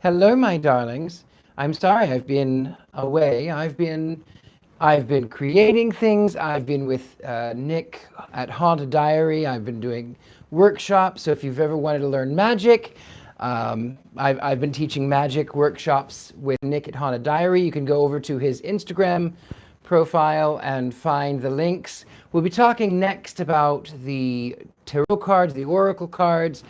Hello, my darlings. I'm sorry I've been away. I've been creating things. I've been with Nick at Haunted Diary. I've been doing workshops. So if you've ever wanted to learn magic, I've been teaching magic workshops with Nick at Haunted Diary. You can go over to his Instagram profile and find the links. We'll be talking next about the tarot cards, the oracle cards,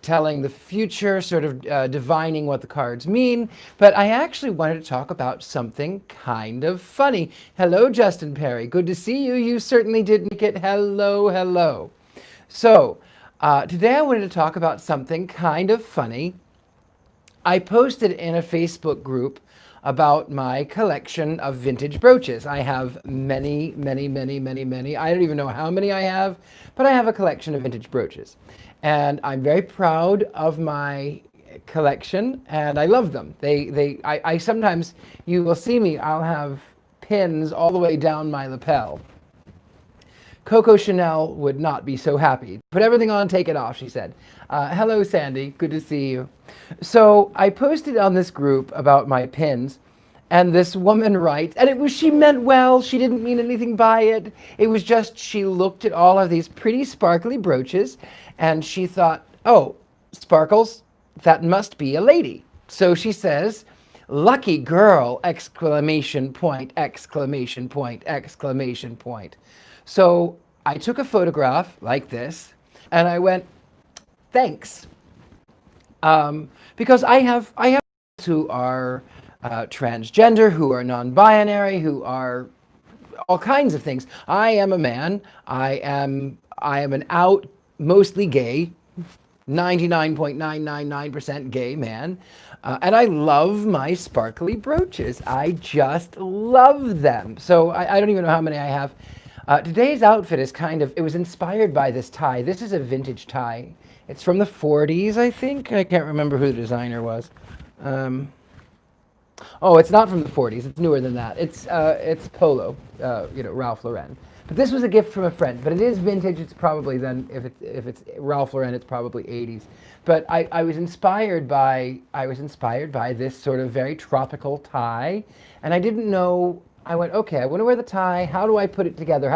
telling the future, sort of divining what the cards mean. But I actually wanted to talk about something kind of funny. Hello, Justin Perry. Good to see you. You certainly did make it. Hello, hello. So today I wanted to talk about something kind of funny. I posted in a Facebook group about my collection of vintage brooches. I have many, many, many, many, many. I don't even know how many I have, but I have a collection of vintage brooches. And I'm very proud of my collection and I love them. I sometimes, you will see me, I'll have pins all the way down my lapel. Coco Chanel would not be so happy. Put everything on, take it off, she said. Hello, Sandy. Good to see you. So I posted on this group about my pins, and this woman writes, and she meant well. She didn't mean anything by it. It was just she looked at all of these pretty sparkly brooches, and she thought, oh, sparkles, that must be a lady. So she says, lucky girl, exclamation point, exclamation point, exclamation point. So I took a photograph like this and I went, thanks. Because I have friends who are transgender, who are non-binary, who are all kinds of things. I am a man. I am an out, mostly gay, 99.999% gay man. And I love my sparkly brooches. I just love them. So I don't even know how many I have. Today's outfit is it was inspired by this tie. This is a vintage tie. It's from the 40s, I think. I can't remember who the designer was. Oh, it's not from the 40s. It's newer than that. It's Polo, Ralph Lauren. But this was a gift from a friend. But it is vintage. It's probably then, if it's Ralph Lauren, it's probably 80s. But I was inspired by this sort of very tropical tie, and I didn't know. I went, okay, I want to wear the tie. How do I put it together?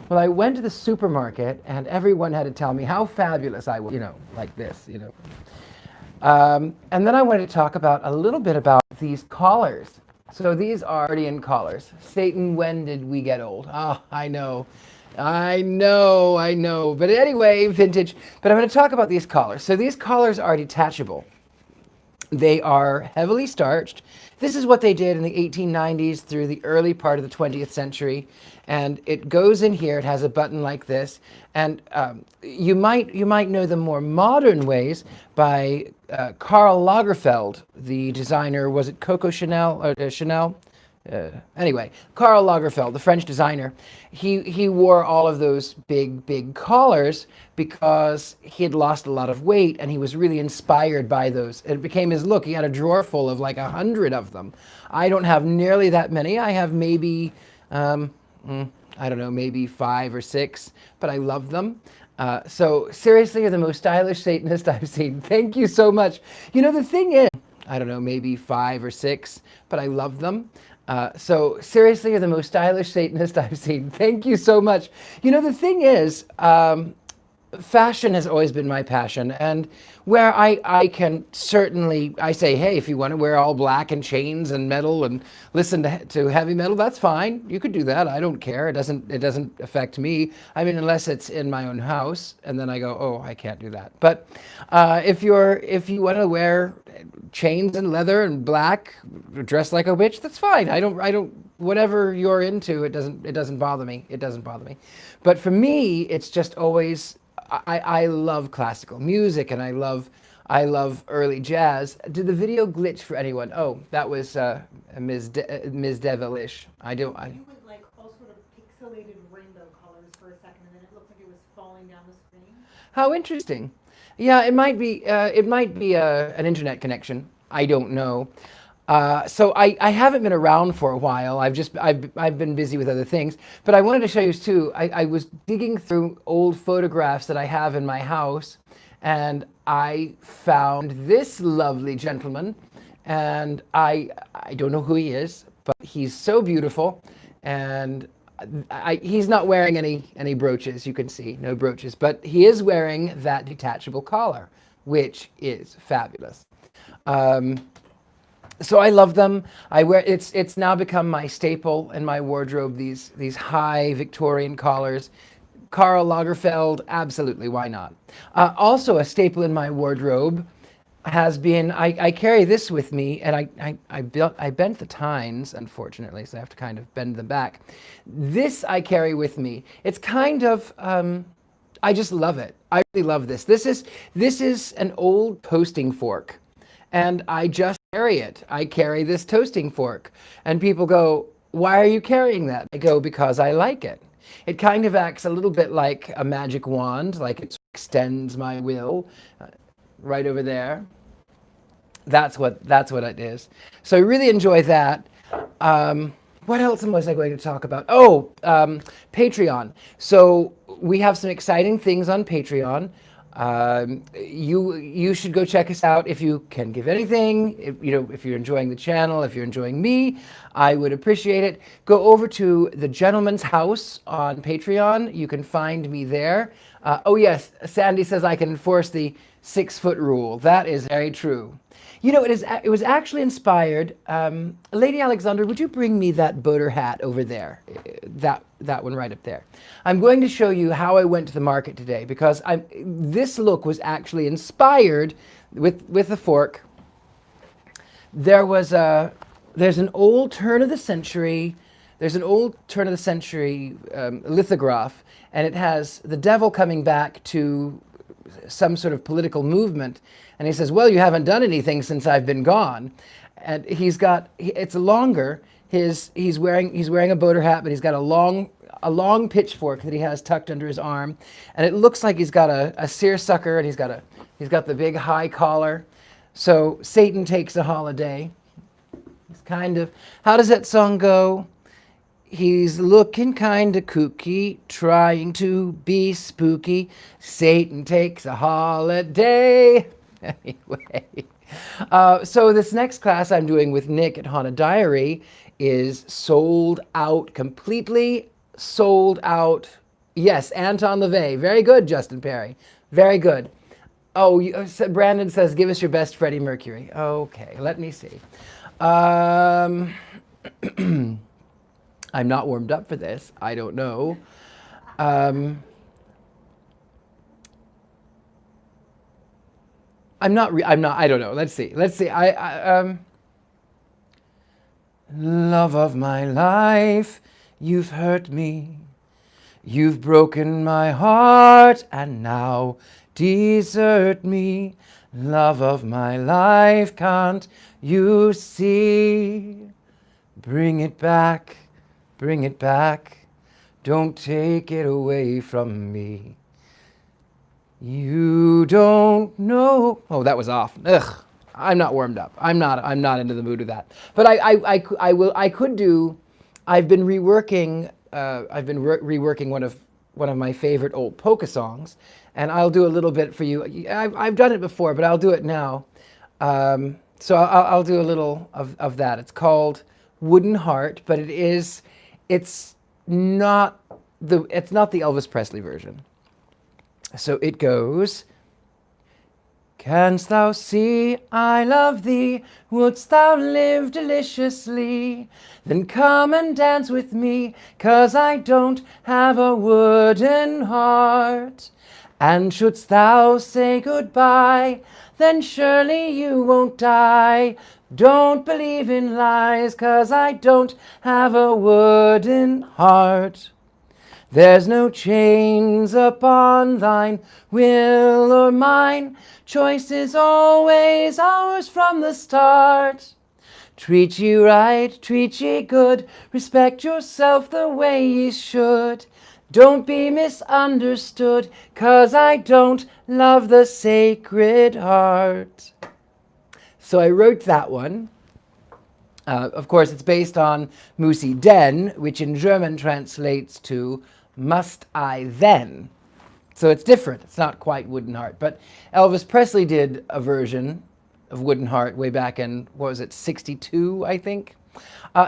Well, I went to the supermarket and everyone had to tell me how fabulous I was, like this, And then I wanted to talk a little bit about these collars. So these are Guardian collars. Satan, when did we get old? Oh, I know. But anyway, vintage. But I'm going to talk about these collars. So these collars are detachable. They are heavily starched. This is what they did in the 1890s through the early part of the 20th century. And it goes in here. It has a button like this. And you might know the more modern ways by Karl Lagerfeld, the designer. Was it Coco Chanel or Chanel? Anyway, Karl Lagerfeld, the French designer, he wore all of those big collars because he had lost a lot of weight and he was really inspired by those. It became his look. He had a drawer full of like 100 of them. I don't have nearly that many. I have maybe, I don't know, maybe 5 or 6, but I love them. So seriously, you're the most stylish Satanist I've seen. Thank you so much. The thing is, I don't know, maybe 5 or 6, but I love them. So seriously, you're the most stylish Satanist I've seen. Thank you so much. The thing is, fashion has always been my passion, and where I can certainly, I say, hey, if you want to wear all black and chains and metal and listen to heavy metal, that's fine. You could do that. I don't care. It doesn't affect me. I mean, unless it's in my own house, and then I go, oh, I can't do that. But if you want to wear chains and leather and black, dress like a witch, that's fine. I don't. Whatever you're into, it doesn't bother me. It doesn't bother me. But for me, it's just always. I love classical music and I love early jazz. Did the video glitch for anyone? Oh, that was Ms. Devilish. You went like all sort of pixelated rainbow colors for a second, and then it looked like it was falling down the screen. How interesting. Yeah, it might be an internet connection. I don't know. So I haven't been around for a while. I've been busy with other things, but I wanted to show you too. I was digging through old photographs that I have in my house, and I found this lovely gentleman, and I don't know who he is, but he's so beautiful, and he's not wearing any brooches. You can see no brooches, but he is wearing that detachable collar, which is fabulous. So I love them. I wear it's now become my staple in my wardrobe. These high Victorian collars. Karl Lagerfeld, absolutely, why not? Also a staple in my wardrobe has been, I carry this with me, and I bent the tines, unfortunately, so I have to kind of bend them back. This I carry with me. It's kind of, I just love it. I really love this. This is an old toasting fork, and I just carry it. I carry this toasting fork, and people go, "Why are you carrying that?" I go, "Because I like it." It kind of acts a little bit like a magic wand, like it extends my will. Right over there. That's what it is. So I really enjoy that. What else was I going to talk about? Oh, Patreon. So we have some exciting things on Patreon. You should go check us out if you can give anything. If you're enjoying the channel, if you're enjoying me, I would appreciate it. Go over to the Gentleman's House on Patreon. You can find me there. Oh yes, Sandy says I can enforce the 6-foot rule. That is very true. It was actually inspired. Lady Alexandra, would you bring me that boater hat over there? That one right up there. I'm going to show you how I went to the market today, because this look was actually inspired with the fork. There's an old turn of the century lithograph, and it has the devil coming back to some sort of political movement, and he says, "Well, you haven't done anything since I've been gone." And it's longer. He's wearing a boater hat, but he's got a long pitchfork that he has tucked under his arm, and it looks like he's got a seersucker, and he's got the big high collar. So Satan takes a holiday. It's kind of, how does that song go? He's looking kind of kooky, trying to be spooky. Satan takes a holiday. Anyway, so this next class I'm doing with Nick at Haunted Diary is sold out, completely sold out. Yes, Anton LaVey. Very good, Justin Perry. Very good. Oh, Brandon says, give us your best Freddie Mercury. Okay, let me see. I'm not warmed up for this. I don't know. I don't know. Let's see. Love of my life, you've hurt me. You've broken my heart and now desert me. Love of my life, can't you see? Bring it back, don't take it away from me. You don't know. Oh, that was off. Ugh, I'm not warmed up. I'm not into the mood of that. But I could do. I've been reworking one of my favorite old polka songs, and I'll do a little bit for you. I've done it before, but I'll do it now. So I'll do a little of that. It's called Wooden Heart, but it's not the Elvis Presley version. So it goes, canst thou see I love thee? Wouldst thou live deliciously? Then come and dance with me, 'cause I don't have a wooden heart. And shouldst thou say goodbye, then surely you won't die. Don't believe in lies, 'cause I don't have a wooden heart. There's no chains upon thine will or mine. Choice is always ours from the start. Treat ye right, treat ye good. Respect yourself the way ye should. Don't be misunderstood, 'cause I don't love the Sacred Heart. So I wrote that one. Of course, it's based on Musi Den, which in German translates to "Must I then?" So it's different. It's not quite Wooden Heart. But Elvis Presley did a version of Wooden Heart way back in, what was it, 62, I think?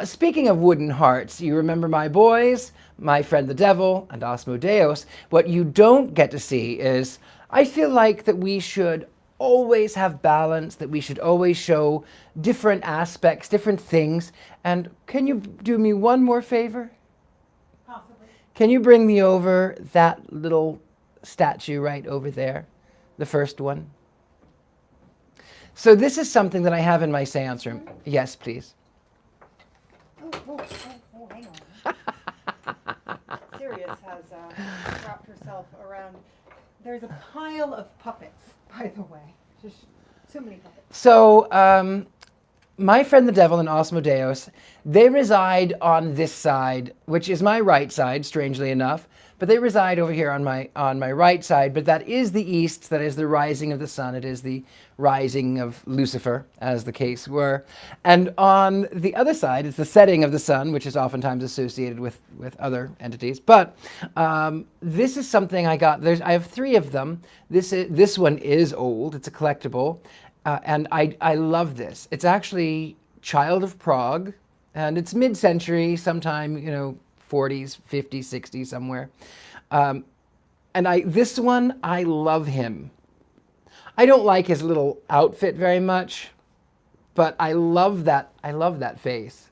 Speaking of wooden hearts, you remember My Boys, My Friend the Devil, and Asmodeus. What you don't get to see is, I feel like that we should always have balance, that we should always show different aspects, different things. And can you do me one more favor? Possibly. Can you bring me over that little statue right over there? The first one. So this is something that I have in my seance room. Yes, please. Oh, hang on. Sirius has wrapped herself around. There's a pile of puppets, by the way. Just so many puppets. So, My Friend the Devil and Asmodeus, they reside on this side, which is my right side, strangely enough. But they reside over here on my right side. But that is the east, that is the rising of the sun. It is the rising of Lucifer, as the case were. And on the other side is the setting of the sun, which is oftentimes associated with other entities. But this is something I got. I have 3 of them. This one is old. It's a collectible. And I love this. It's actually Child of Prague. And it's mid-century, sometime, 40s, 50s, 60s, somewhere. And this one, I love him. I don't like his little outfit very much, but I love that face.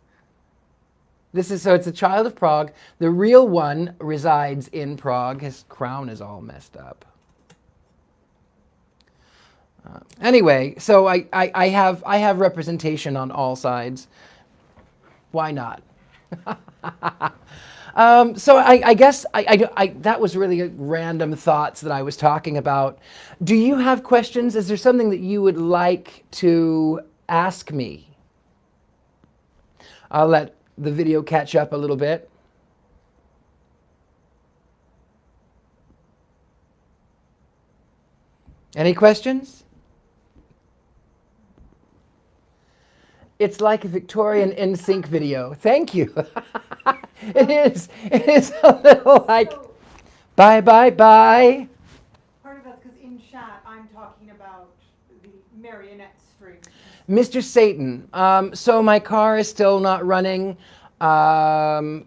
So it's a Child of Prague. The real one resides in Prague. His crown is all messed up. Anyway, so I have representation on all sides. Why not? So I guess that was really random thoughts that I was talking about. Do you have questions? Is there something that you would like to ask me? I'll let the video catch up a little bit. Any questions? It's like a Victorian NSYNC video. Thank you. It is a little like, So, bye, bye, bye. part of that's because in chat I'm talking about the marionette string. Mr. Satan, so my car is still not running. I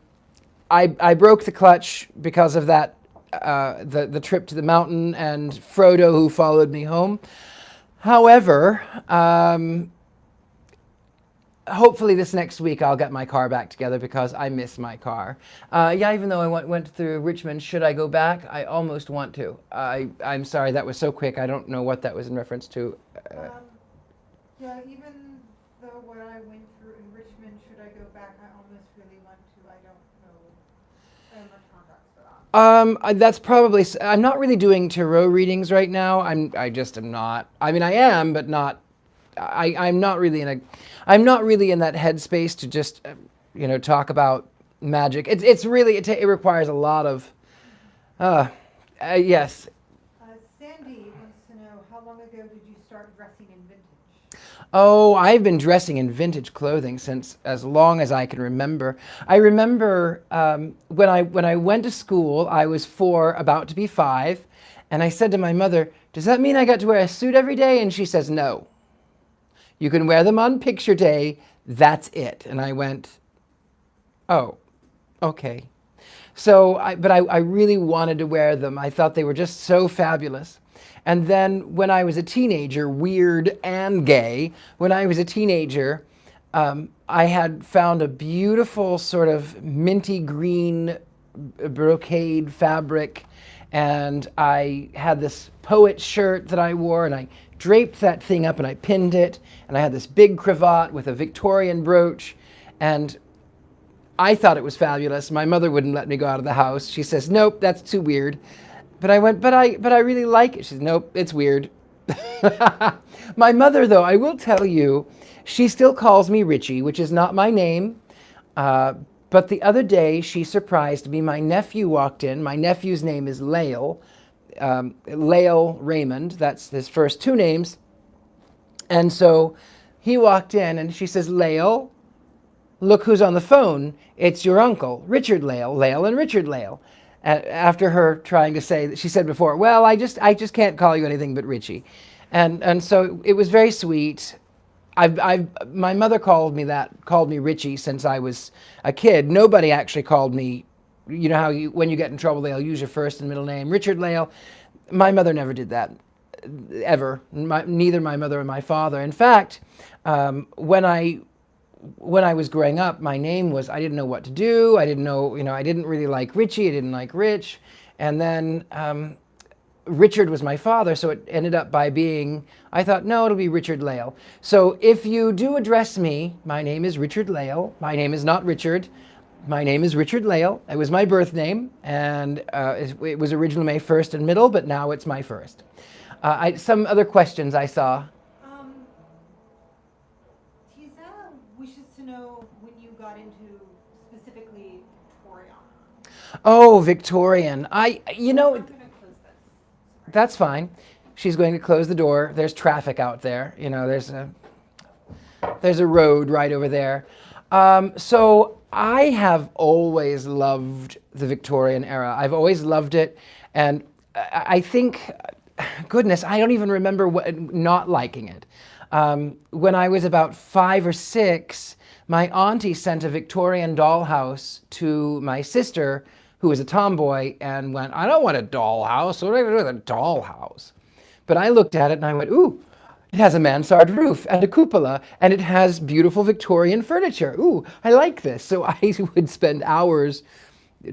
broke the clutch because of that, the trip to the mountain and Frodo who followed me home. However, hopefully this next week I'll get my car back together because I miss my car. Yeah, even though I went through Richmond, should I go back? I almost want to. I'm sorry, that was so quick. I don't know what that was in reference to. Yeah, even though what I went through in Richmond, should I go back? I almost really want to. I don't know. I have much contacts for that. That's probably. I'm not really doing tarot readings right now. I just am not. I mean, I am, but not. I'm not really in that headspace to just, talk about magic. It's really, it requires a lot of, yes. Sandy wants to know, how long ago did you start dressing in vintage? Oh, I've been dressing in vintage clothing since as long as I can remember. I remember when I went to school, I was 4, about to be 5, and I said to my mother, "Does that mean I got to wear a suit every day?" And she says, "No. You can wear them on picture day, that's it." And I went, "Oh, okay." So, but I really wanted to wear them. I thought they were just so fabulous. And then when I was a teenager, weird and gay, when I was a teenager, I had found a beautiful sort of minty green brocade fabric. And I had this poet shirt that I wore, and I draped that thing up and I pinned it, and I had this big cravat with a Victorian brooch, and I thought it was fabulous. My mother wouldn't let me go out of the house. She says, "Nope, that's too weird." But I went, but I really like it. She says, "Nope, it's weird." My mother, though, I will tell you, she still calls me Richie, which is not my name. But the other day she surprised me. My nephew walked in. My nephew's name is Lael. Lael Raymond, that's his first 2 names. And so he walked in and she says, "Lael, look who's on the phone. It's your uncle, Richard-Lael, Lael and Richard-Lael." after her trying to say that, she said before, well, I just can't call you anything but Richie. And so it was very sweet. My mother called me Richie since I was a kid. Nobody actually called me, you know how when you get in trouble, they'll use your first and middle name. Richard-Lael. My mother never did that, ever. Neither my mother or my father. In fact, when I was growing up, my name was, I didn't know what to do. I didn't know, I didn't really like Richie. I didn't like Rich. And then Richard was my father, so it ended up by being, I thought, no, it'll be Richard-Lael. So if you do address me, my name is Richard-Lael. My name is not Richard. My name is Richard-Lael. It was my birth name, and it was originally my first and middle, but now it's my first. Some other questions I saw. Tisa wishes to know when you got into specifically Victorian. Oh, Victorian. I'm going to close this. That's fine. She's going to close the door. There's traffic out there. There's a road right over there. So I have always loved the Victorian era. I've always loved it. And I think, goodness, I don't even remember not liking it. When I was about 5 or 6, my auntie sent a Victorian dollhouse to my sister, who was a tomboy, and went, I don't want a dollhouse. What am I going to do with a dollhouse? But I looked at it and I went, ooh, it has a mansard roof and a cupola, and it has beautiful Victorian furniture. Ooh, I like this. So I would spend hours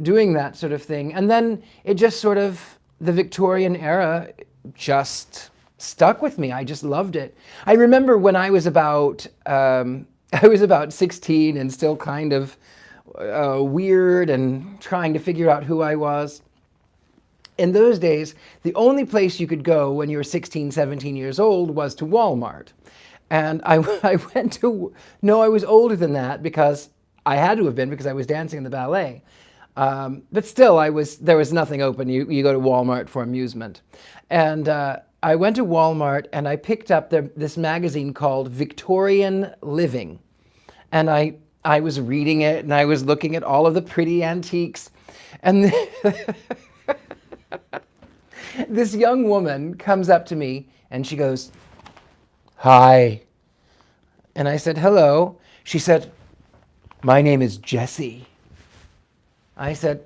doing that sort of thing. And then it just sort of, the Victorian era just stuck with me. I just loved it. I remember when I was about 16 and still kind of weird and trying to figure out who I was. In those days, the only place you could go when you were 16, 17 years old was to Walmart. And I went to, no, I was older than that because I had to have been because I was dancing in the ballet. But still, there was nothing open. You go to Walmart for amusement. And I went to Walmart and I picked up this magazine called Victorian Living. And I was reading it and I was looking at all of the pretty antiques. And this young woman comes up to me and she goes, hi. And I said, hello. She said, my name is Jessie. I said,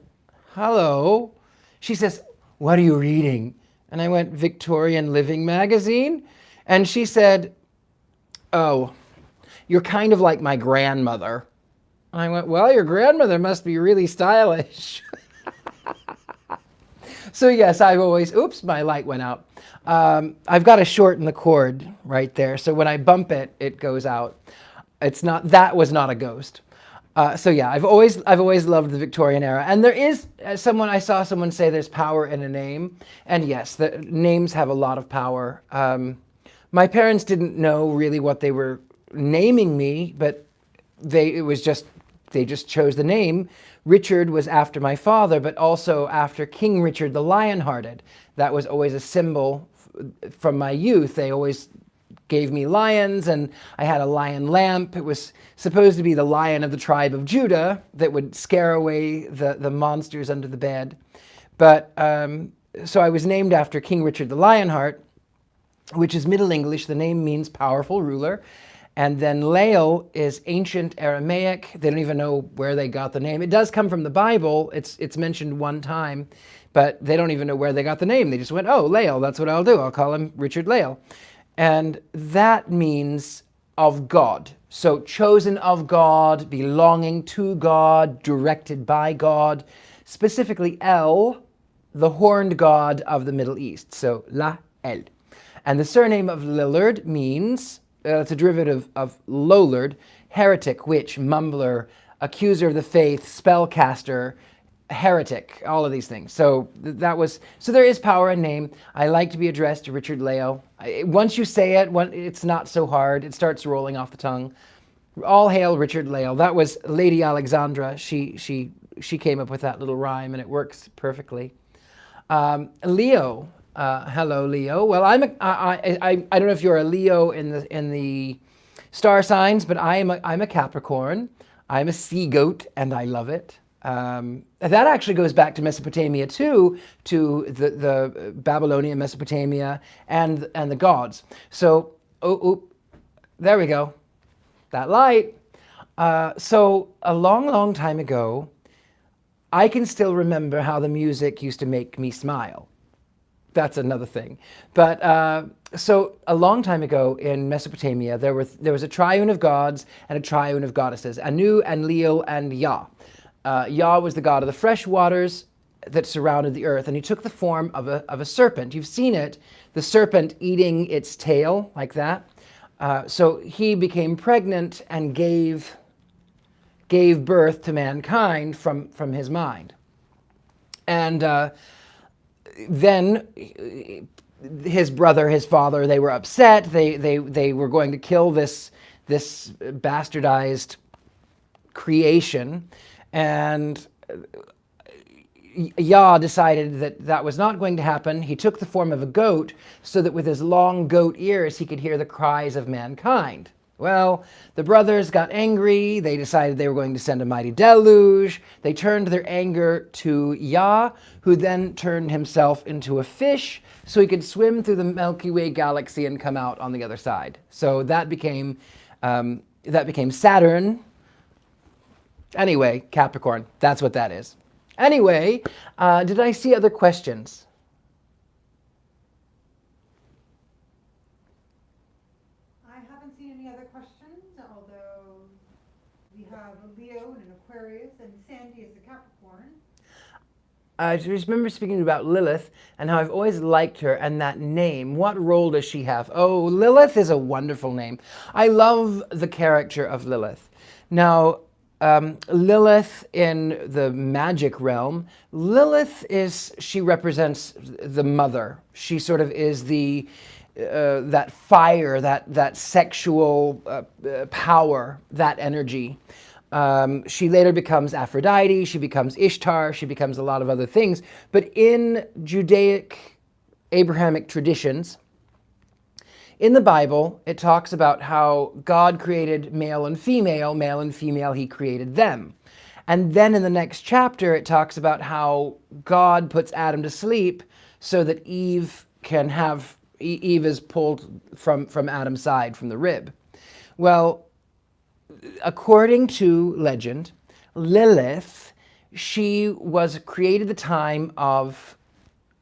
hello. She says, what are you reading? And I went, Victorian Living magazine. And she said, oh, you're kind of like my grandmother. And I went, well, your grandmother must be really stylish. So yes, I've always, oops, my light went out. I've got to shorten the cord right there. So when I bump it, it goes out. That was not a ghost. So yeah, I've always loved the Victorian era. And there is I saw someone say there's power in a name. And yes, the names have a lot of power. My parents didn't know really what they were naming me, but they just chose the name. Richard was after my father, but also after King Richard the Lionhearted. That was always a symbol from my youth. They always gave me lions, and I had a lion lamp. It was supposed to be the lion of the tribe of Judah that would scare away the monsters under the bed. But so I was named after King Richard the Lionheart, which is Middle English. The name means powerful ruler. And then Lael is ancient Aramaic. They don't even know where they got the name. It does come from the Bible. It's mentioned one time, but they don't even know where they got the name. They just went, oh, Lael, that's what I'll do. I'll call him Richard-Lael. And that means of God. So chosen of God, belonging to God, directed by God, specifically El, the horned god of the Middle East. So La-El. And the surname of Lillard means, it's a derivative of Lolard, heretic, witch, mumbler, accuser of the faith, spellcaster, heretic, all of these things. So so there is power in name. I like to be addressed to Richard-Lael. Once you say it, it's not so hard. It starts rolling off the tongue. All hail Richard-Lael. That was Lady Alexandra. She came up with that little rhyme, and it works perfectly. Leo. Hello, Leo. Well, I don't know if you're a Leo in the star signs, but I'm a Capricorn. I'm a sea goat, and I love it. That actually goes back to Mesopotamia too, to the Babylonian Mesopotamia and the gods. So, there we go, that light. So a long, long time ago, I can still remember how the music used to make me smile. That's another thing. But so a long time ago in Mesopotamia, there was a triune of gods and a triune of goddesses, Anu, Enlil, and Yah. Yah was the god of the fresh waters that surrounded the earth, and he took the form of a serpent. You've seen it, the serpent eating its tail like that. So he became pregnant and gave birth to mankind from his mind. And then his brother, his father, they were upset. They were going to kill this bastardized creation, and Yah decided that was not going to happen. He took the form of a goat so that with his long goat ears he could hear the cries of mankind. Well, the brothers got angry. They decided they were going to send a mighty deluge. They turned their anger to Yah, who then turned himself into a fish so he could swim through the Milky Way galaxy and come out on the other side. So that became Saturn. Anyway, Capricorn, that's what that is. Anyway, did I see other questions? Although we have a Leo and an Aquarius, and Sandy is a Capricorn. I just remember speaking about Lilith and how I've always liked her and that name. What role does she have? Oh, Lilith is a wonderful name. I love the character of Lilith. Now, Lilith in the magic realm, she represents the mother. She sort of is that fire, that sexual power, that energy. She later becomes Aphrodite, she becomes Ishtar, she becomes a lot of other things. But in Judaic Abrahamic traditions, in the Bible, it talks about how God created male and female he created them. And then in the next chapter, it talks about how God puts Adam to sleep so that Eve is pulled from Adam's side, from the rib. Well, according to legend, Lilith, she was created at the time of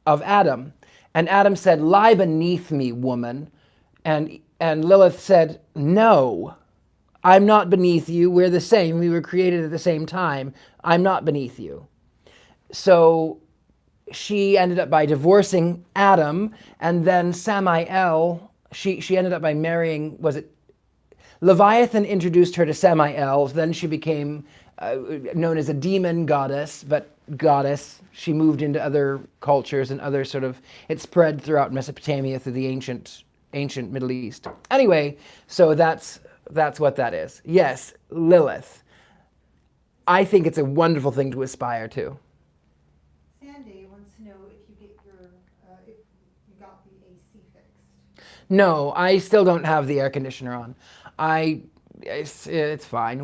Adam. And Adam said, "Lie beneath me, woman." And Lilith said, "No, I'm not beneath you. We're the same. We were created at the same time. I'm not beneath you." So she ended up by divorcing Adam, and then Samael, she ended up by marrying, Leviathan introduced her to Samael, then she became known as a demon goddess, but goddess. She moved into other cultures and other it spread throughout Mesopotamia through the ancient Middle East. Anyway, so that's what that is. Yes, Lilith. I think it's a wonderful thing to aspire to. Sandy wants to know if you got the AC fixed. No, I still don't have the air conditioner on. It's fine.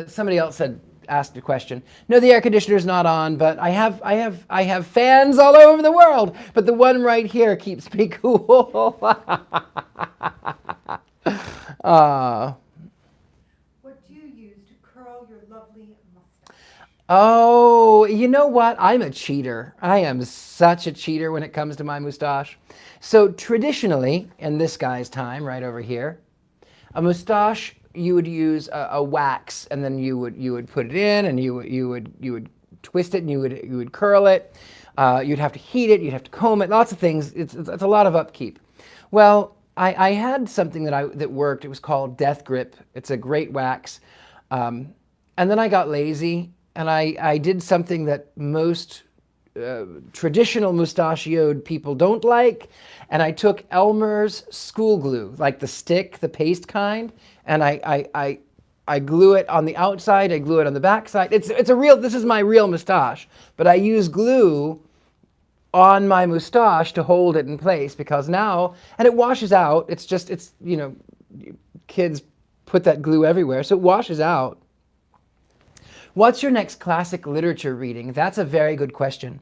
Somebody else asked a question. No, the air conditioner's not on, but I have fans all over the world, but the one right here keeps me cool. What do you use to curl your lovely mustache? Oh, you know what? I'm a cheater. I am such a cheater when it comes to my moustache. So traditionally, in this guy's time, right over here, a moustache, you would use a wax, and then you would put it in, and you would twist it, and you would curl it. You'd have to heat it. You'd have to comb it. Lots of things. It's a lot of upkeep. Well, I had something that worked. It was called Death Grip. It's a great wax. And then I got lazy, and I did something that most traditional mustachioed people don't like, and I took Elmer's school glue, like the stick, the paste kind, and I glue it on the outside, I glue it on the backside. This is my real moustache, but I use glue on my moustache to hold it in place, because now, and it washes out, kids put that glue everywhere, so it washes out. What's your next classic literature reading? That's a very good question.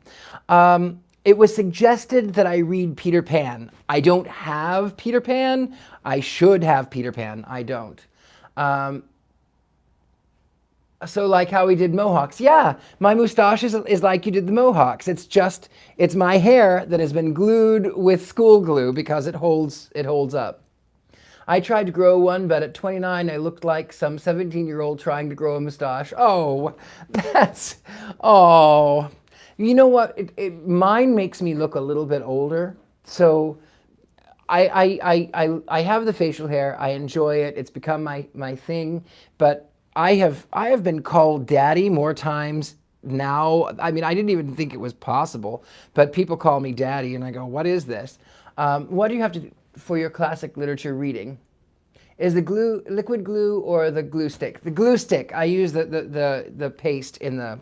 It was suggested that I read Peter Pan. I don't have Peter Pan. I should have Peter Pan. I don't. So like how we did Mohawks. Yeah, my moustache is like you did the Mohawks. It's my hair that has been glued with school glue because it holds up. I tried to grow one, but at 29, I looked like some 17-year-old trying to grow a moustache. Oh, oh. You know what? Mine makes me look a little bit older. So I have the facial hair. I enjoy it. It's become my thing. But I have been called daddy more times now. I mean, I didn't even think it was possible, but people call me daddy, and I go, what is this? What do you have to do for your classic literature reading? Is the glue liquid glue or the glue stick? The glue stick. I use the paste in the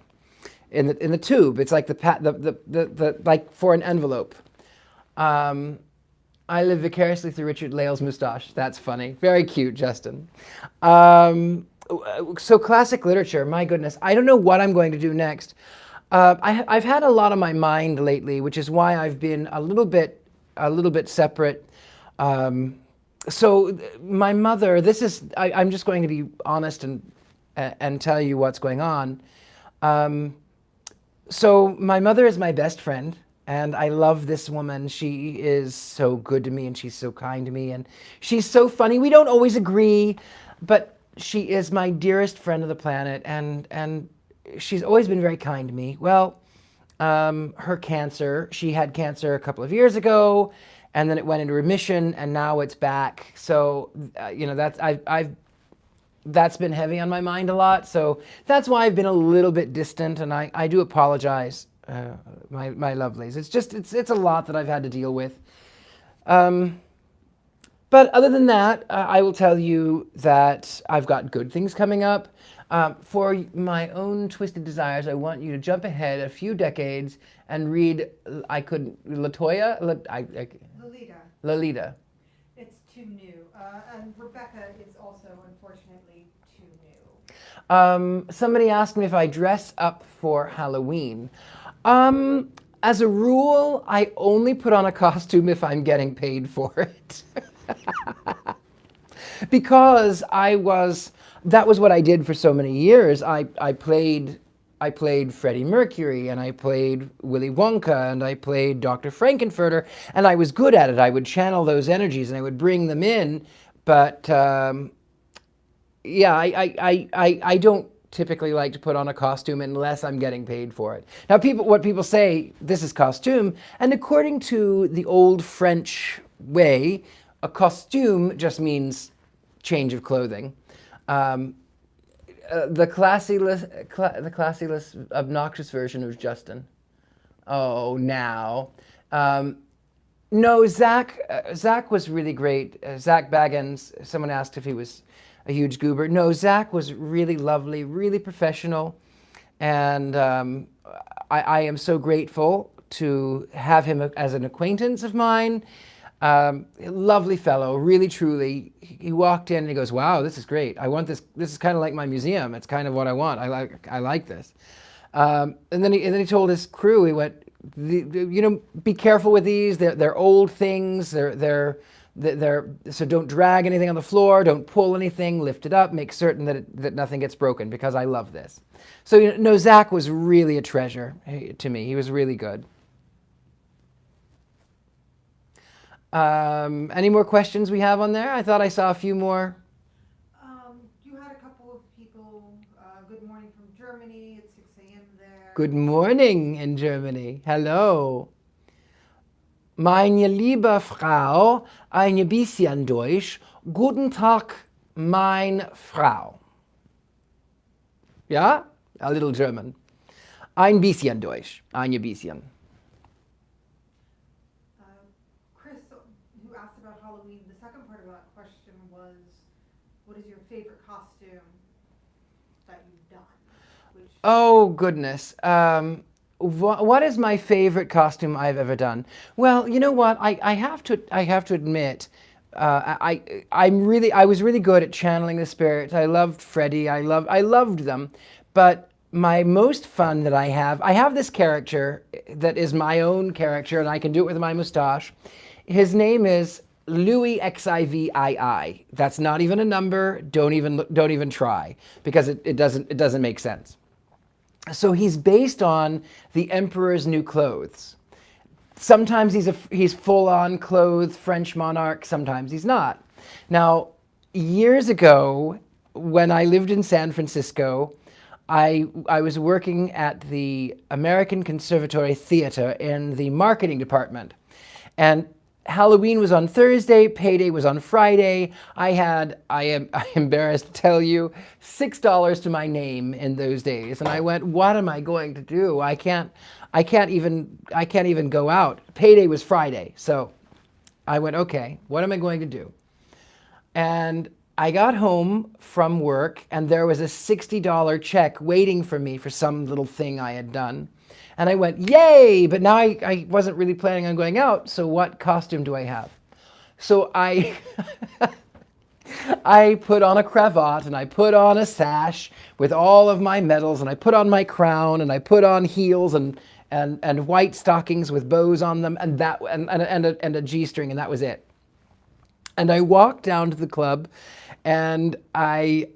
tube. It's like the like for an envelope. I live vicariously through Richard-Lael's moustache. That's funny. Very cute, Justin. So classic literature, my goodness. I don't know what I'm going to do next. I've had a lot on my mind lately, which is why I've been a little bit separate. So my mother, I'm just going to be honest and tell you what's going on. So my mother is my best friend, and I love this woman. She is so good to me, and she's so kind to me, and she's so funny. We don't always agree, but she is my dearest friend of the planet, and she's always been very kind to me. Well, she had cancer a couple of years ago, and then it went into remission, and now it's back. So, that's been heavy on my mind a lot. So that's why I've been a little bit distant, and I do apologize, my lovelies. It's a lot that I've had to deal with. But other than that, I will tell you that I've got good things coming up. For my own twisted desires, I want you to jump ahead a few decades and read, Lolita. It's too new. And Rebecca is also, unfortunately, too new. Somebody asked me if I dress up for Halloween. As a rule, I only put on a costume if I'm getting paid for it. Because that was what I did for so many years. I played Freddie Mercury, and I played Willy Wonka, and I played Dr. Frankenfurter, and I was good at it. I would channel those energies and I would bring them in. But yeah, I don't typically like to put on a costume unless I'm getting paid for it. Now, what people say, this is costume, and according to the old French way, a costume just means change of clothing. The classyless, obnoxious version was Justin. Oh, now. No, Zach was really great. Zach Baggins, someone asked if he was a huge goober. No, Zach was really lovely, really professional. And I am so grateful to have him as an acquaintance of mine. Lovely fellow, really, truly. He walked in and he goes, wow, this is great. I want this. This is kind of like my museum. It's kind of what I want. I like this. And then he told his crew, he went, be careful with these. They're old things. So don't drag anything on the floor. Don't pull anything. Lift it up. Make certain that nothing gets broken, because I love this. So Zach was really a treasure to me. He was really good. Any more questions we have on there? I thought I saw a few more. You had a couple of people, good morning from Germany, it's 6 a.m. there. Good morning in Germany. Hello. Meine liebe Frau, ein bisschen Deutsch. Guten Tag, mein Frau. Yeah? A little German. Ein bisschen Deutsch. Ein bisschen. The second part of that question was, what is your favorite costume that you've done? Oh, goodness. What is my favorite costume I've ever done? Well, you know what? I have to admit, I was really good at channeling the spirits. I loved Freddie. I loved them, but my most fun that I have this character that is my own character, and I can do it with my moustache. His name is Louis XIVII. That's not even a number. Don't even try, because it doesn't make sense. So he's based on the Emperor's New Clothes. Sometimes he's full-on clothed French monarch, sometimes he's not. Now, years ago, when I lived in San Francisco, I was working at the American Conservatory Theater in the marketing department. And Halloween was on Thursday, payday was on Friday. I am embarrassed to tell you, $6 to my name in those days. And I went, what am I going to do? I can't even go out. Payday was Friday. So I went, okay, what am I going to do? And I got home from work, and there was a $60 check waiting for me for some little thing I had done. And I went, yay! But now I wasn't really planning on going out, so what costume do I have? So I I put on a cravat, and I put on a sash with all of my medals, and I put on my crown, and I put on heels and white stockings with bows on them, and a G-string, and that was it. And I walked down to the club, and I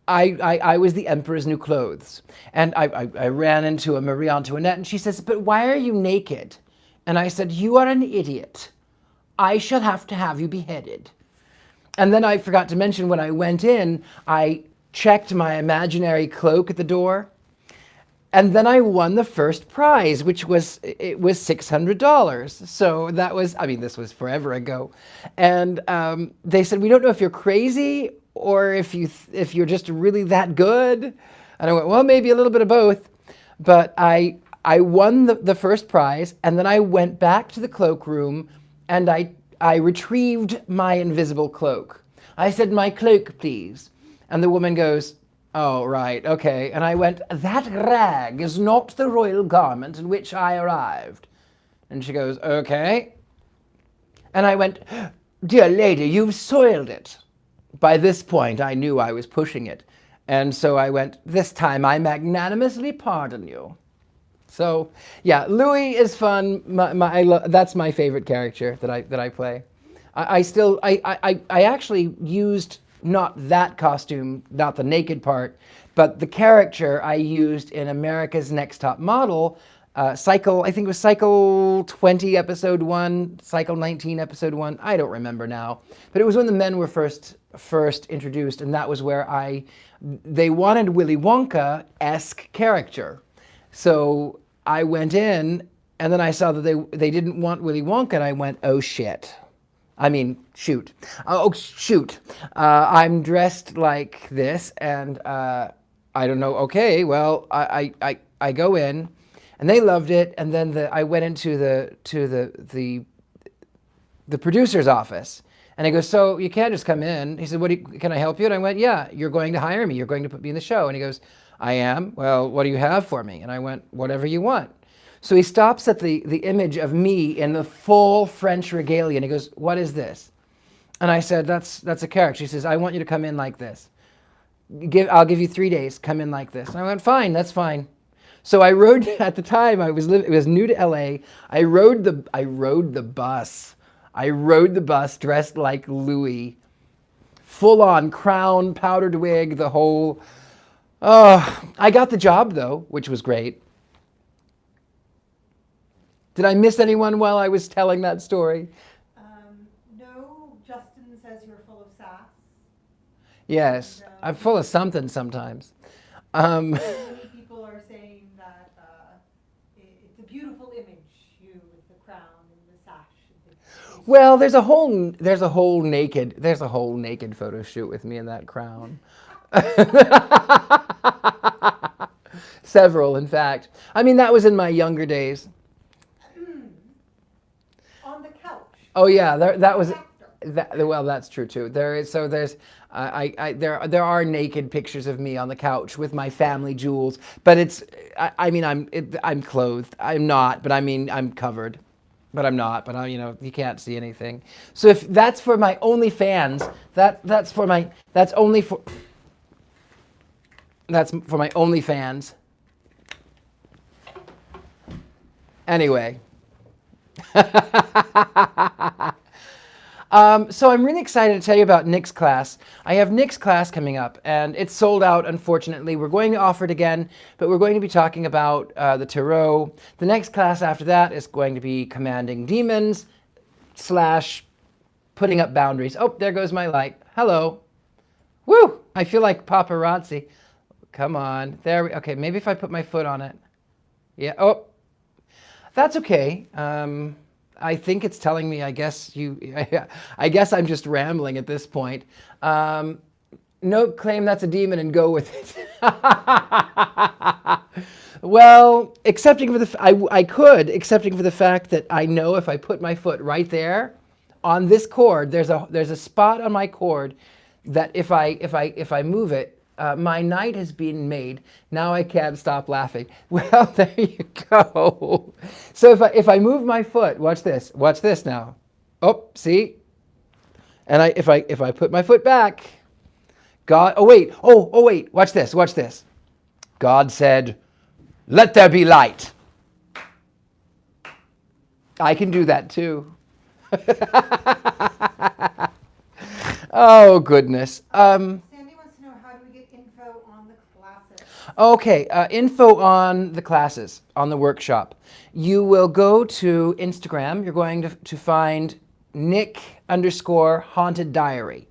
was the Emperor's New Clothes. And I ran into a Marie Antoinette, and she says, but why are you naked? And I said, you are an idiot. I shall have to have you beheaded. And then I forgot to mention, when I went in, I checked my imaginary cloak at the door. And then I won the first prize, which was $600. So that was, this was forever ago. And they said, we don't know if you're crazy or if you're just really that good. And I went, well, maybe a little bit of both. But I won the first prize, and then I went back to the cloakroom, and I retrieved my invisible cloak. I said, my cloak, please. And the woman goes, oh, right, okay. And I went, that rag is not the royal garment in which I arrived. And she goes, okay. And I went, dear lady, you've soiled it. By this point, I knew I was pushing it. And so I went, this time I magnanimously pardon you. So, yeah, Louis is fun. That's my favorite character that I play. I actually used not that costume, not the naked part, but the character I used in America's Next Top Model, I think it was Cycle 20, Episode 1, Cycle 19, Episode 1, I don't remember now. But it was when the men were first introduced, and that was where they wanted Willy Wonka-esque character. So I went in, and then I saw that they didn't want Willy Wonka, and I went, oh shit. Shoot. Oh, shoot. I'm dressed like this, and I don't know. Okay, well, I go in, and they loved it, and then I went into the producer's office, and he goes, so you can't just come in. He said, can I help you? And I went, yeah, you're going to hire me. You're going to put me in the show. And he goes, I am. Well, what do you have for me? And I went, whatever you want. So he stops at the image of me in the full French regalia, and he goes, what is this? And I said, that's a character. He says, I want you to come in like this. I'll give you 3 days, come in like this. And I went, fine, that's fine. So I rode, at the time, it was new to LA, I rode the bus. I rode the bus dressed like Louis, full on crown, powdered wig, the whole, I got the job though, which was great. Did I miss anyone while I was telling that story? No, Justin says you're full of sass. Yes, And, I'm full of something sometimes. Many people are saying that it's a beautiful image, you with the crown and the sash. Well, there's a whole naked photo shoot with me in that crown. Several, in fact. That was in my younger days. On the couch. Oh yeah, that was. Well, that's true too. There are naked pictures of me on the couch with my family jewels, but I'm clothed. I'm not, but I'm covered, but I'm not. But you can't see anything. So if that's for my OnlyFans, that's only for. That's for my OnlyFans. Anyway. So I'm really excited to tell you about Nick's class. I have Nick's class coming up, and it's sold out, unfortunately. We're going to offer it again, but we're going to be talking about the tarot. The next class after that is going to be commanding demons / putting up boundaries. Oh, there goes my light. Hello. Woo! I feel like paparazzi. Come on. There we, okay, maybe if I put my foot on it. Yeah, oh. That's okay. I think it's telling me, I guess I'm just rambling at this point. No, claim that's a demon and go with it. Well, excepting for I could, excepting for the fact that I know if I put my foot right there on this cord, there's a spot on my cord that if I move it, my night has been made. Now I can't stop laughing. Well, there you go. So if I move my foot, watch this now. Oh, see? And if I put my foot back, God, oh wait, watch this. God said, "Let there be light." I can do that too. Oh goodness. Sandy wants to know, how do we get info on the classes? Okay, info on the classes, on the workshop. You will go to Instagram. You're going to find Nick_Haunted Diary.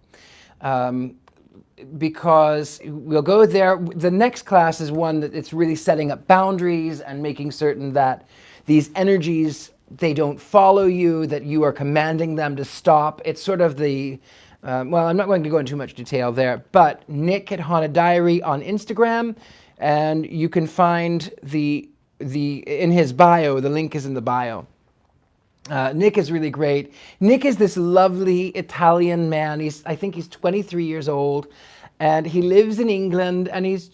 Because we'll go there. The next class is one that it's really setting up boundaries and making certain that these energies, they don't follow you, that you are commanding them to stop. It's sort of the, well, I'm not going to go into too much detail there, but Nick at Haunted Diary on Instagram, and you can find the in his bio, the link is in the bio. Nick is really great. Nick is this lovely Italian man. I think he's 23 years old, and he lives in England, and he's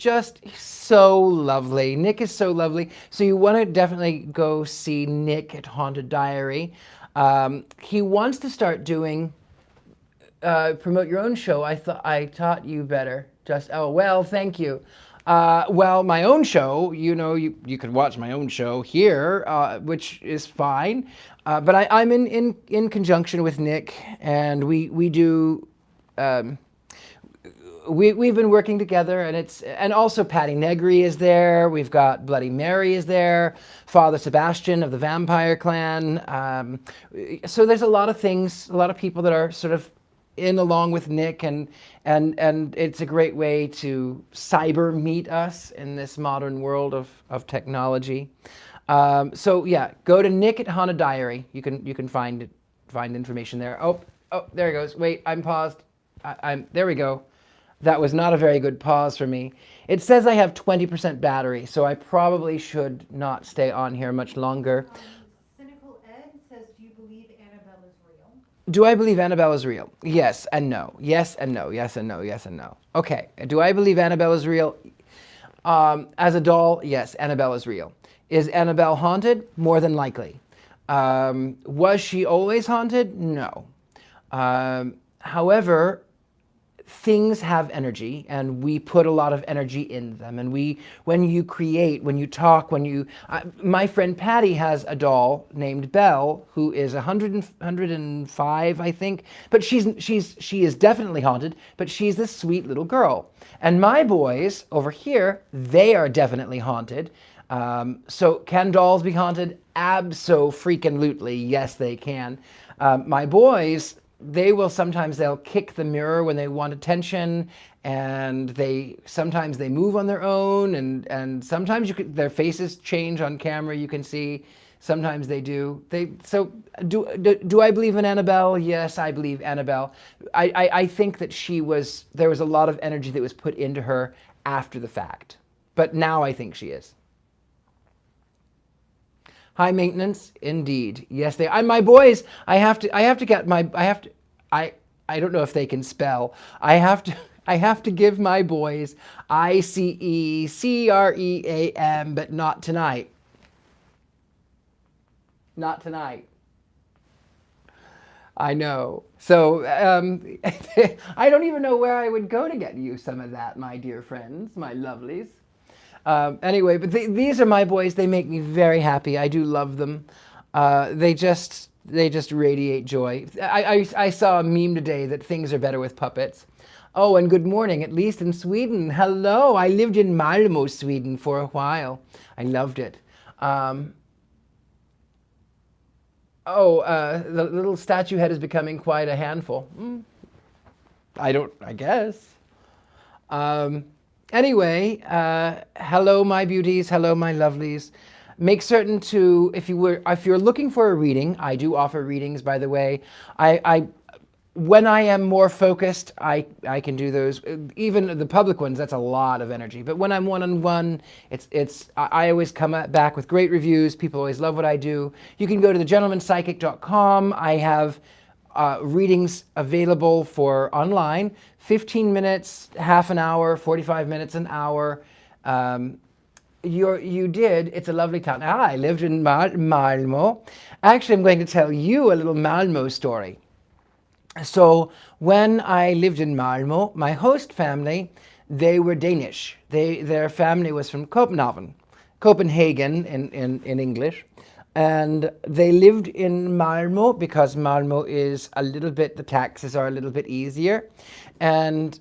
so lovely. Nick is so lovely. So you want to definitely go see Nick at Haunted Diary. He wants to start doing promote your own show. I taught you better. Oh, well, thank you. Well, my own show, you could watch my own show here, which is fine. But I'm in conjunction with Nick, and we do, we've been working together, and also Patty Negri is there. We've got Bloody Mary is there, Father Sebastian of the Vampire Clan. So there's a lot of things, a lot of people that are sort of in along with Nick, and it's a great way to cyber meet us in this modern world of technology. So yeah, go to Nick at Haunted Diary. You can find information there. Oh, there it goes. Wait, I'm paused. There we go. That was not a very good pause for me. It says I have 20% battery, so I probably should not stay on here much longer. Cynical Ed says, do you believe Annabelle is real? Do I believe Annabelle is real? Yes and no. Yes and no. Yes and no. Yes and no. Okay. Do I believe Annabelle is real? As a doll, yes, Annabelle is real. Is Annabelle haunted? More than likely. Was she always haunted? No. However, things have energy, and we put a lot of energy in them. And when you create, when you talk, my friend Patty has a doll named Belle, who is 105, I think. But she is definitely haunted, but she's this sweet little girl. And my boys over here, they are definitely haunted. So can dolls be haunted? Abso-freaking-lutely, yes, they can. My boys, they'll kick the mirror when they want attention, and sometimes they move on their own, and sometimes their faces change on camera, you can see. Sometimes they do. Do I believe in Annabelle? Yes, I believe Annabelle. I think that there was a lot of energy that was put into her after the fact. But now I think she is. High maintenance, indeed. Yes, they are. My boys, I don't know if they can spell. I have to give my boys ICECREAM, but not tonight. Not tonight. I know. So I don't even know where I would go to get you some of that, my dear friends, my lovelies. Anyway, but these are my boys. They make me very happy. I do love them. They just radiate joy. I saw a meme today that things are better with puppets. Oh, and good morning, at least in Sweden. Hello, I lived in Malmo, Sweden for a while. I loved it. The little statue head is becoming quite a handful. I guess. Anyway, hello, my beauties. Hello, my lovelies. Make certain to, if you're looking for a reading, I do offer readings, by the way. When I am more focused, I can do those. Even the public ones, that's a lot of energy. But when I'm one-on-one, I always come back with great reviews. People always love what I do. You can go to thegentlemanpsychic.com. I have readings available for online, 15 minutes, half an hour, 45 minutes, an hour. It's a lovely town. I lived in Malmo. Actually, I'm going to tell you a little Malmo story. So when I lived in Malmo, my host family, they were Danish. Their family was from Copenhagen in English. And they lived in Malmo because Malmo is the taxes are a little bit easier. And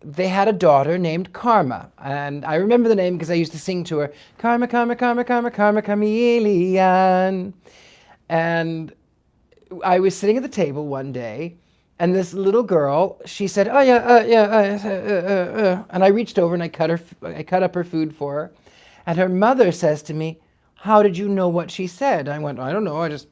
they had a daughter named Karma. And I remember the name because I used to sing to her, Karma, Karma, Karma, Karma, Karma, Chameleon. And I was sitting at the table one day, and this little girl, she said, "Oh yeah." And I reached over and I cut up her food for her, and her mother says to me, "How did you know what she said?" I went, "I don't know. I just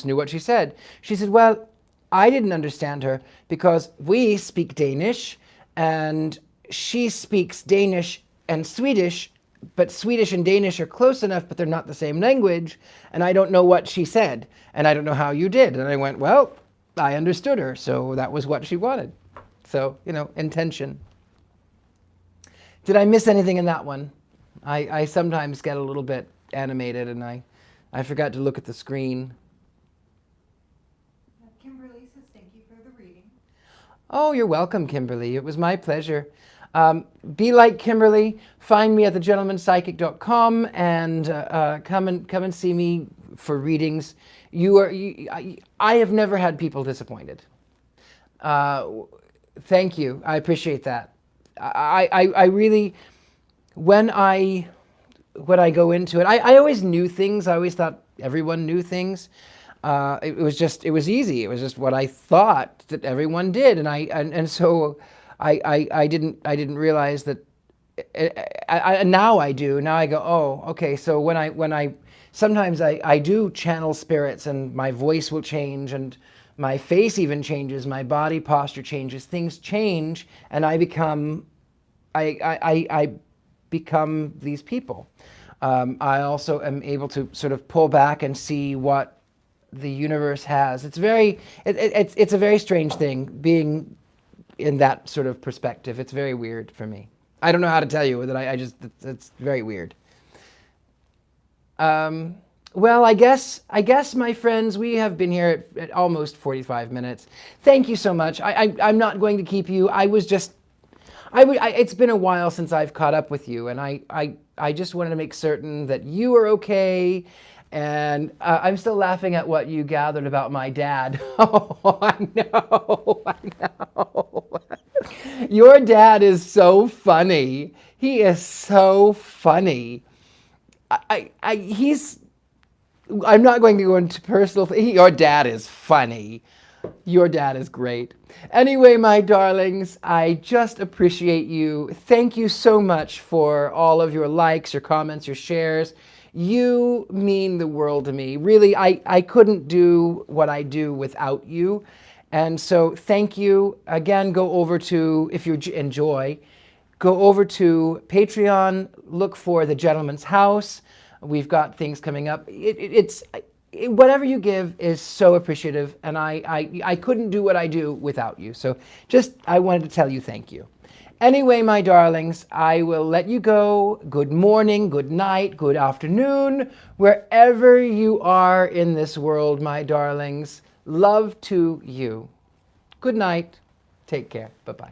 knew what she said." She said, "Well, I didn't understand her because we speak Danish, and she speaks Danish and Swedish." But Swedish and Danish are close enough, but they're not the same language. And I don't know what she said. And I don't know how you did. And I went, well, I understood her. So that was what she wanted. So, intention. Did I miss anything in that one? I sometimes get a little bit animated and I forgot to look at the screen. Kimberly says thank you for the reading. Oh, you're welcome, Kimberly. It was my pleasure. Be like Kimberly. Find me at thegentlemanpsychic.com and come and see me for readings. I have never had people disappointed. Thank you. I appreciate that. I really, when I go into it, I always knew things. I always thought everyone knew things. It was easy. It was just what I thought that everyone did, and so I didn't realize that. Now I do. Now I go, oh, okay. So when I sometimes I do channel spirits, and my voice will change, and my face even changes, my body posture changes, things change, and I become these people. I also am able to sort of pull back and see what the universe has. It's a very strange thing being in that sort of perspective. It's very weird for me. I don't know how to tell you that it's very weird. Well, I guess my friends, we have been here at almost 45 minutes. Thank you so much. I'm not going to keep you. It's been a while since I've caught up with you, and I just wanted to make certain that you are okay. And I'm still laughing at what you gathered about my dad. Oh, I know. Your dad is so funny. He is so funny. I'm not going to go into personal. Your dad is funny. Your dad is great. Anyway, my darlings, I just appreciate you. Thank you so much for all of your likes, your comments, your shares. You mean the world to me. Really, I couldn't do what I do without you. And so thank you. Again, go over to, if you enjoy, go over to Patreon, look for The Gentleman's House. We've got things coming up. Whatever you give is so appreciative, and I couldn't do what I do without you. So I wanted to tell you thank you. Anyway, my darlings, I will let you go. Good morning, good night, good afternoon, wherever you are in this world, my darlings. Love to you. Good night. Take care. Bye-bye.